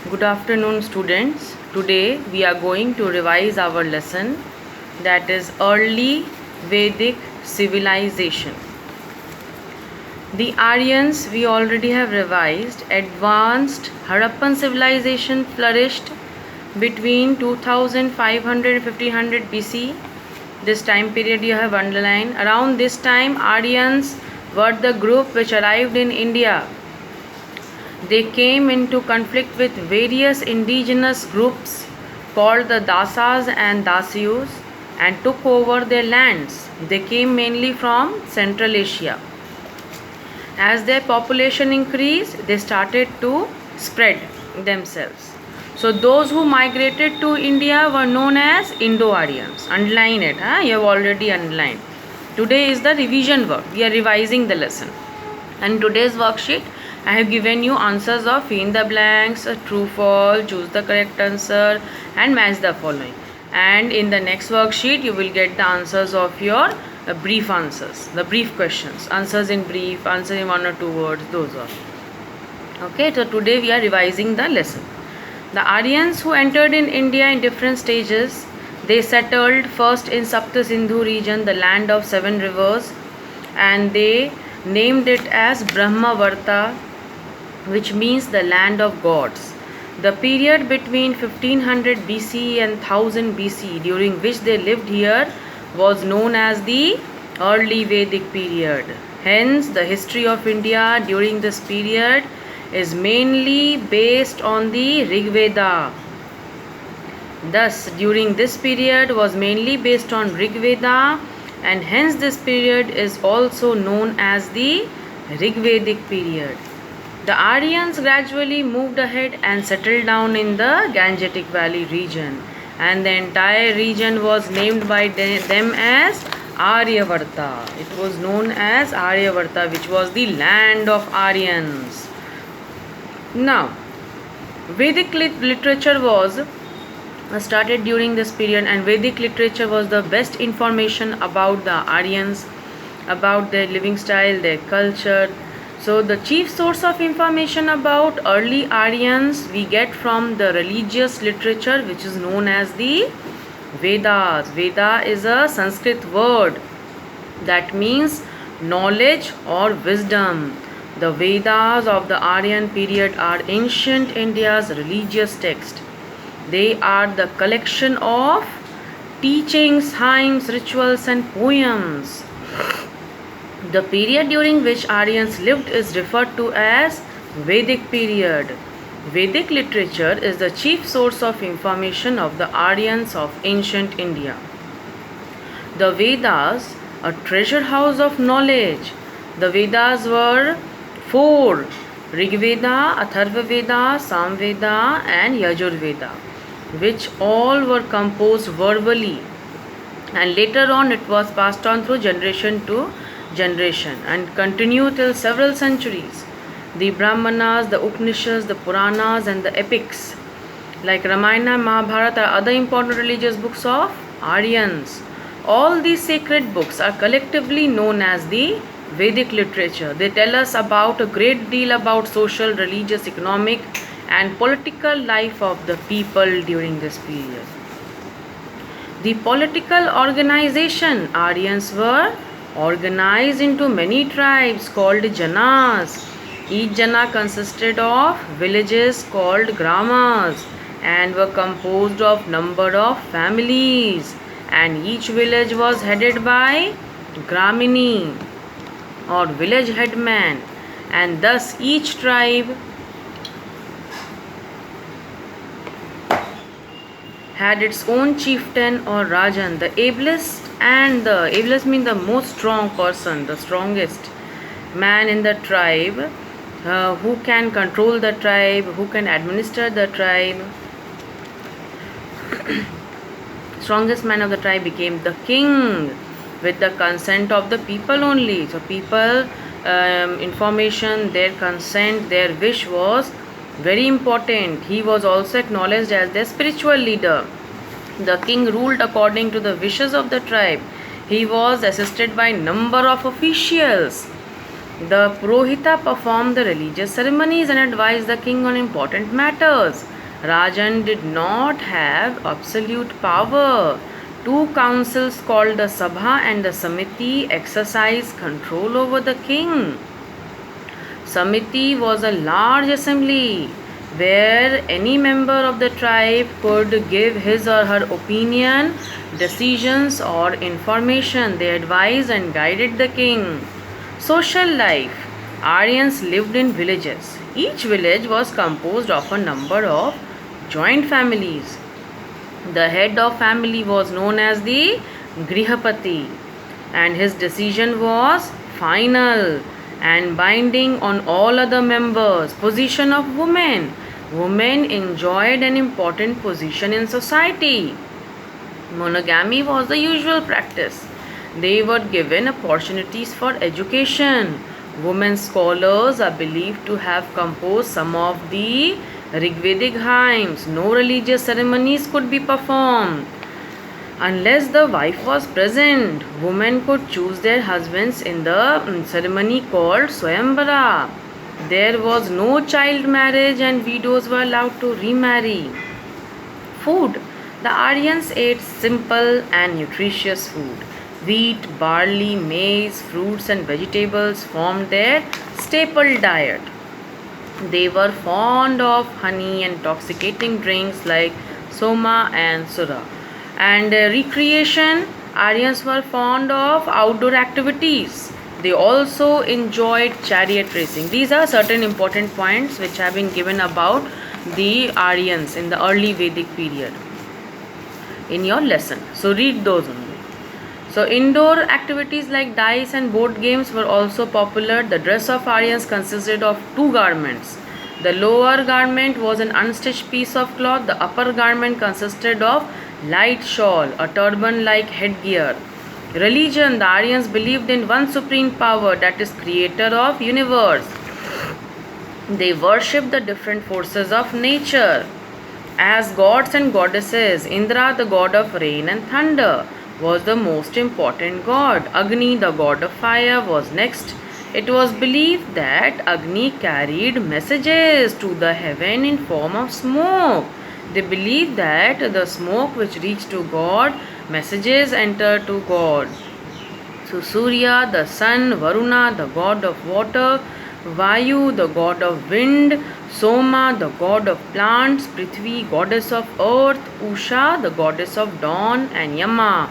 Good afternoon, students. Today we are going to revise our lesson, that is early Vedic civilization. The Aryans we already have revised. Advanced Harappan civilization flourished between 2500 and 1500 BC. This time period you have underlined. Around this time, Aryans were the group which arrived in India. They came into conflict with various indigenous groups called the Dasas and Dasyus and took over their lands. They came mainly from Central Asia. As their population increased, they started to spread themselves. So those who migrated to India were known as Indo-Aryans. Underline it. You have already underlined. Today is the revision work. We are revising the lesson. And in today's worksheet, I have given you answers of fill in the blanks, true, false, choose the correct answer and match the following. And in the next worksheet, you will get the answers of your brief answers, the brief questions, answers in brief, answer in 1 or 2 words, those are. Okay, so today we are revising the lesson. The Aryans who entered in India in different stages, they settled first in Sapta Sindhu region, the land of 7 rivers, and they named it as Brahmavarta, which means the land of gods. The period between 1500 BC and 1000 BC during which they lived here was known as the early Vedic period. Hence, the history of India during this period is mainly based on the Rig Veda. Thus, during this period was mainly based on Rig Veda, and hence this period is also known as the Rig Vedic period. The Aryans gradually moved ahead and settled down in the Gangetic Valley region, and the entire region was named by them as Aryavarta. It was known as Aryavarta, which was the land of Aryans. Now, Vedic literature was started during this period, and Vedic literature was the best information about the Aryans, about their living style, their culture. So the chief source of information about early Aryans we get from the religious literature, which is known as the Vedas. Veda is a Sanskrit word that means knowledge or wisdom. The Vedas of the Aryan period are ancient India's religious text. They are the collection of teachings, hymns, rituals and poems. The period during which Aryans lived is referred to as Vedic period. Vedic literature is the chief source of information of the Aryans of ancient India. The Vedas, a treasure house of knowledge. The Vedas were 4: Rig Veda, Atharva Veda, Sam Veda and Yajur Veda, which all were composed verbally, and later on it was passed on through generation to generation and continue till several centuries. The Brahmanas, the Upanishads, the Puranas and the epics like Ramayana, Mahabharata are other important religious books of Aryans. All these sacred books are collectively known as the Vedic literature. They tell us about a great deal about social, religious, economic and political life of the people during this period. The political organization, Aryans were organized into many tribes called janas. Each jana consisted of villages called gramas and were composed of number of families, and each village was headed by gramini or village headman, and thus each tribe had its own chieftain or rajan. The ablest means the most strong person, the strongest man in the tribe, who can control the tribe, who can administer the tribe. Strongest man of the tribe became the king with the consent of the people only. So people, information, their consent, their wish was very important. He was also acknowledged as their spiritual leader. The king ruled according to the wishes of the tribe. He was assisted by number of officials. The Purohita performed the religious ceremonies and advised the king on important matters. Rajan did not have absolute power. Two councils called the Sabha and the Samiti exercised control over the king. Samiti was a large assembly where any member of the tribe could give his or her opinion, decisions, or information. They advised and guided the king. Social life. Aryans lived in villages. Each village was composed of a number of joint families. The head of family was known as the Grihapati, and his decision was final and binding on all other members. Position of women. Women enjoyed an important position in society. Monogamy was the usual practice. They were given opportunities for education. Women scholars are believed to have composed some of the Rigvedic hymns. No religious ceremonies could be performed unless the wife was present. Women could choose their husbands in the ceremony called Swayamvara. There was no child marriage and widows were allowed to remarry. Food. The Aryans ate simple and nutritious food. Wheat, barley, maize, fruits and vegetables formed their staple diet. They were fond of honey and intoxicating drinks like soma and sura. And recreation, Aryans were fond of outdoor activities. They also enjoyed chariot racing. These are certain important points which have been given about the Aryans in the early Vedic period in your lesson. So read those only. So indoor activities like dice and board games were also popular. The dress of Aryans consisted of two garments. The lower garment was an unstitched piece of cloth. The upper garment consisted of light shawl, a turban-like headgear. Religion. The Aryans believed in one supreme power, that is creator of universe. They worshipped the different forces of nature as gods and goddesses. Indra, the god of rain and thunder, was the most important god. Agni, the god of fire, was next. It was believed that Agni carried messages to the heaven in form of smoke. They believed that the smoke which reached to God, messages enter to God. So Surya, the sun, Varuna, the god of water, Vayu, the god of wind, Soma, the god of plants, Prithvi, goddess of earth, Usha, the goddess of dawn, and Yama,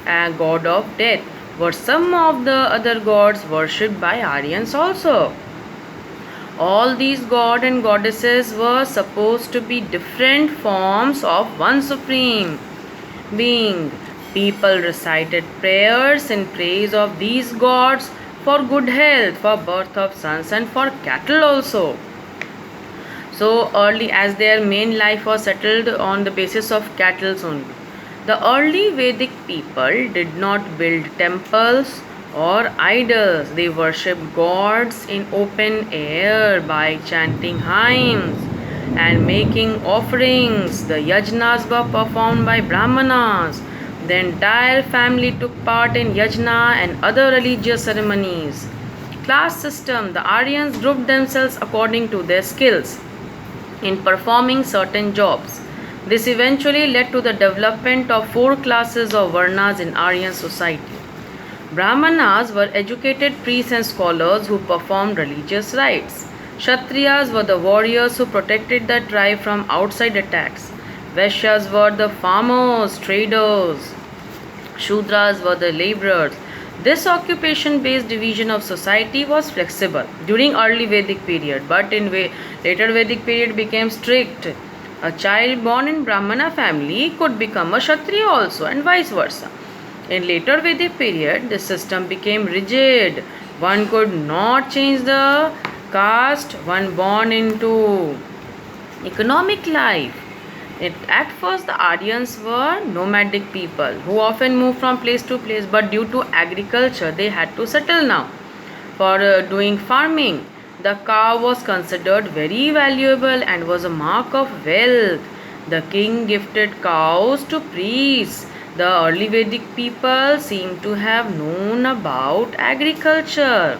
a god of death, were some of the other gods worshipped by Aryans also. All these gods and goddesses were supposed to be different forms of one supreme being. People recited prayers in praise of these gods for good health, for birth of sons, and for cattle also. So early, as their main life was settled on the basis of cattle only. The early Vedic people did not build temples or idols. They worshipped gods in open air by chanting hymns and making offerings. The yajnas were performed by brahmanas. The entire family took part in yajna and other religious ceremonies. Class system. The Aryans grouped themselves according to their skills in performing certain jobs. This eventually led to the development of 4 classes of Varnas in Aryan society. Brahmanas were educated priests and scholars who performed religious rites. Kshatriyas were the warriors who protected the tribe from outside attacks. Vaishyas were the farmers, traders. Shudras were the laborers. This occupation-based division of society was flexible during early Vedic period, but in later Vedic period became strict. A child born in Brahmana family could become a Kshatriya also, and vice versa. In later Vedic period, the system became rigid. One could not change the caste one born into. Economic life. At first, the Aryans were nomadic people who often moved from place to place, but due to agriculture, they had to settle now for doing farming. The cow was considered very valuable and was a mark of wealth. The king gifted cows to priests. The early Vedic people seem to have known about agriculture.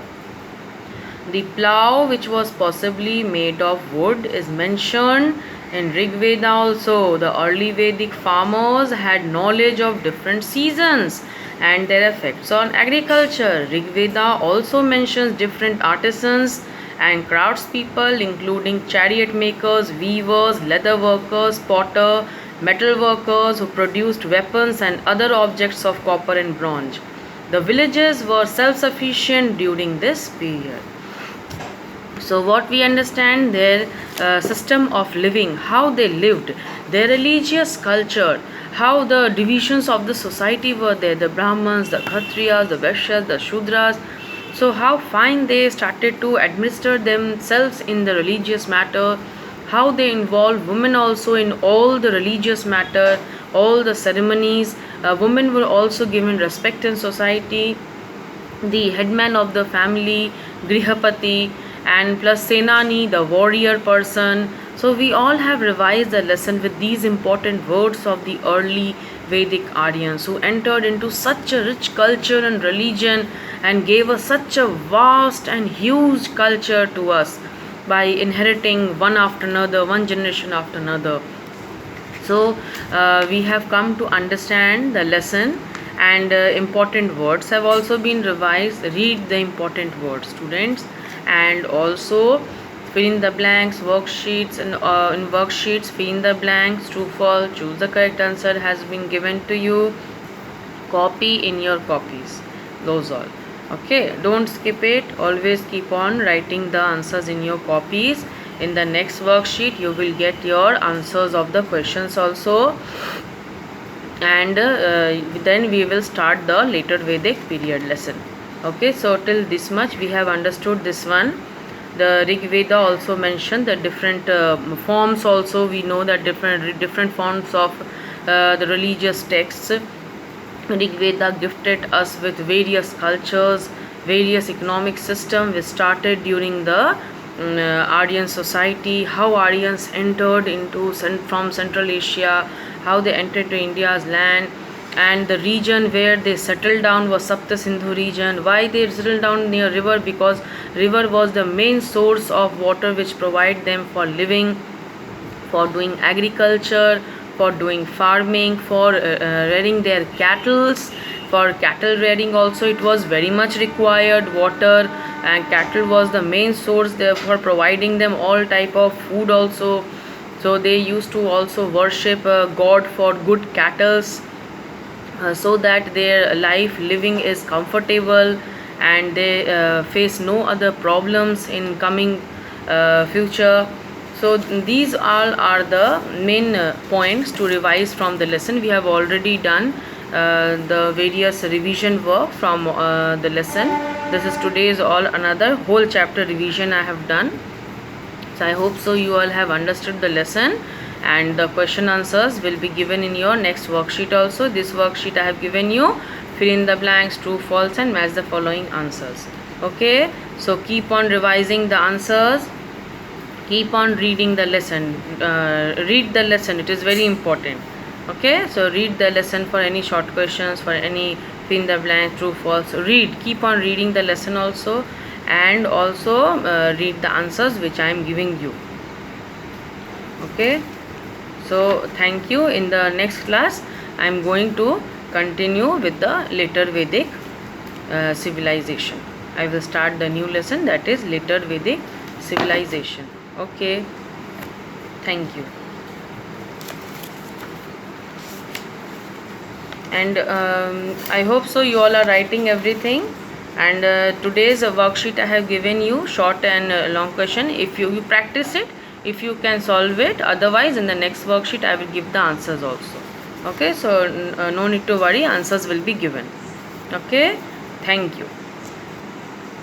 The plough, which was possibly made of wood, is mentioned in Rig Veda also. The early Vedic farmers had knowledge of different seasons and their effects on agriculture. Rig Veda also mentions different artisans and craftspeople, including chariot makers, weavers, leather workers, potter, metal workers who produced weapons and other objects of copper and bronze. The villages were self-sufficient during this period. So what we understand, their system of living, how they lived, their religious culture, how the divisions of the society were there, the Brahmins, the Kshatriyas, the Vaishyas, the Shudras. So how fine they started to administer themselves in the religious matter, how they involved women also in all the religious matter, all the ceremonies. Women were also given respect in society. The headman of the family, Grihapati, and plus Senani, the warrior person. So we all have revised the lesson with these important words of the early Vedic Aryans who entered into such a rich culture and religion and gave us such a vast and huge culture to us by inheriting one after another, one generation after another. So we have come to understand the lesson, and important words have also been revised. Read the important words, students, and also fill in the blanks, worksheets, and in worksheets fill in the blanks, true, false, choose the correct answer has been given to you. Copy in your copies, those all. Okay, don't skip it, always keep on writing the answers in your copies. In the next worksheet you will get your answers of the questions also, and then we will start the later Vedic period lesson. Okay, so till this much we have understood this one. The Rig Veda also mentioned the different forms also. We know that different forms of the religious texts. Rig Veda gifted us with various cultures, various economic system which started during the Aryan society, how Aryans entered into from Central Asia, how they entered to India's land, and the region where they settled down was Sapta Sindhu region. Why they settled down near river? Because river was the main source of water which provide them for living, for doing agriculture, for doing farming, for rearing their cattle. For cattle rearing also it was very much required water, and cattle was the main source for providing them all type of food also. So they used to also worship God for good cattle, so that their life living is comfortable and they face no other problems in coming future. So these all are the main points to revise from the lesson. We have already done the various revision work from the lesson. This is today's all another whole chapter revision I have done. So I hope so you all have understood the lesson, and the question answers will be given in your next worksheet also. This worksheet I have given you. Fill in the blanks, true, false, and match the following answers. Okay, so keep on revising the answers, keep on reading the lesson. Read the lesson, it is very important. Okay, so read the lesson for any short questions, for any fill in the blank, true, false. Read, keep on reading the lesson also, and also read the answers which I am giving you. Okay, so thank you. In the next class I am going to continue with the later Vedic civilization. I will start the new lesson, that is later Vedic civilization. Okay, thank you. And I hope so you all are writing everything. And today's worksheet I have given you short and long question. If you practice it, if you can solve it, otherwise in the next worksheet I will give the answers also. Okay, so no need to worry, answers will be given. Okay, thank you.